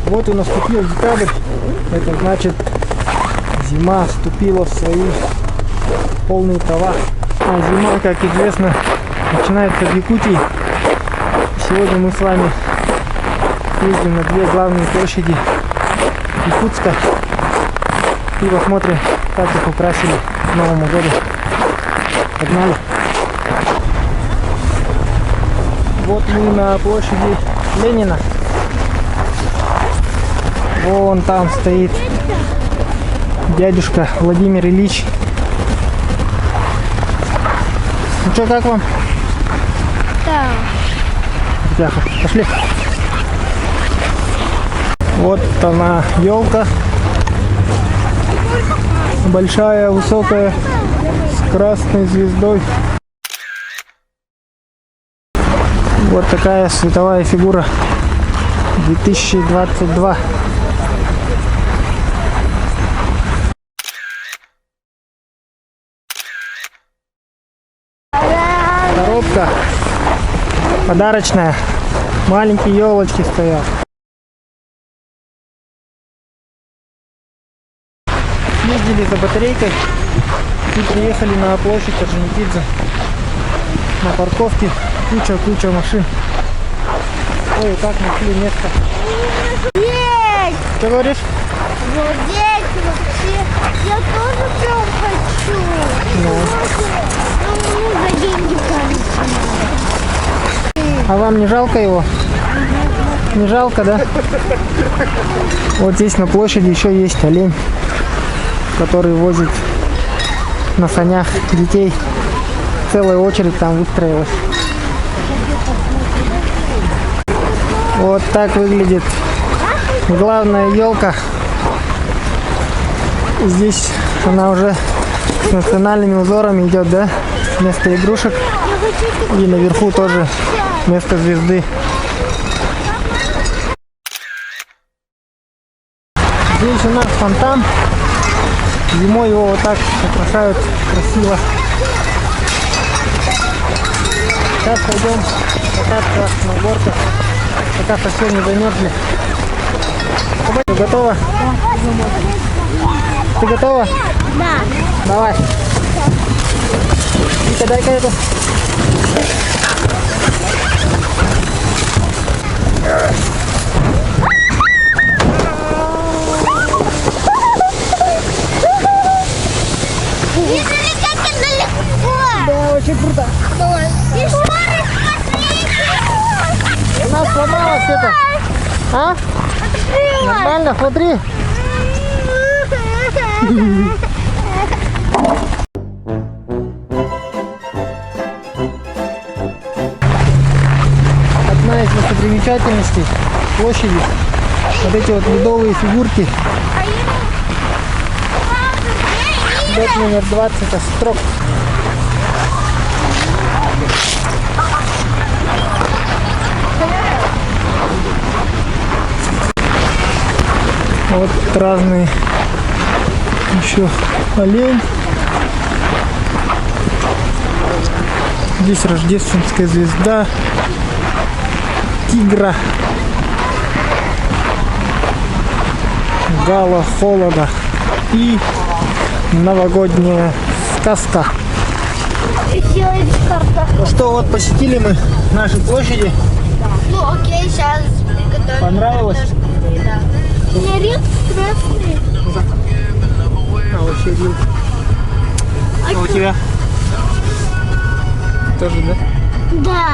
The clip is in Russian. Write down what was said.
Вот и наступил декабрь. Это значит, зима вступила в свои полные права. А зима, как известно, начинается в Якутии. Сегодня мы с вами ездим на две главные площади Якутска и посмотрим, как их украсили к Новому году. Погнали! Вот мы на площади Ленина. Вон там стоит дядюшка Владимир Ильич. Ну что, как вам? Да. Тяха, пошли. Вот она, елка. Большая, высокая, с красной звездой. Вот такая световая фигура 2022. Коробка подарочная. Маленькие елочки стоят. Ездили за батарейкой и приехали на площадь Орджоникидзе. На парковке куча машин. Ой, как нашли место. Есть! Что говоришь? Вот здесь вообще. Я тоже прям хочу. Ну, за деньги, кажется. А вам не жалко его? Не жалко, да? Вот здесь на площади еще есть олень, который возит на санях детей. Целая очередь там выстроилась. Вот так выглядит главная елка. Здесь она уже с национальными узорами идет, да? Вместо игрушек. И наверху тоже вместо звезды. Здесь у нас фонтан. Зимой его вот так украшают красиво. Сейчас пойдем кататься на горках, пока совсем не замерзли. Ты готова? Ты готова? Да. Давай. Вика, дай-ка это. Видели, как это легко? Да, очень круто. Давай. Еще раз посмотрите. У нас сломалось это. А? Нормально, смотри. Одна из достопримечательностей площади. Вот эти вот ледовые фигурки. Лед номер 20 Острог. Вот разные еще олень. Здесь рождественская звезда, тигра, гала холода и новогодняя сказка. Еще есть карта. Ну что, вот посетили мы наши площади. Ну окей, сейчас приготовим. Понравилось? Да. У меня ред красный. А вообще рил. А у тебя? Тоже, да? Да.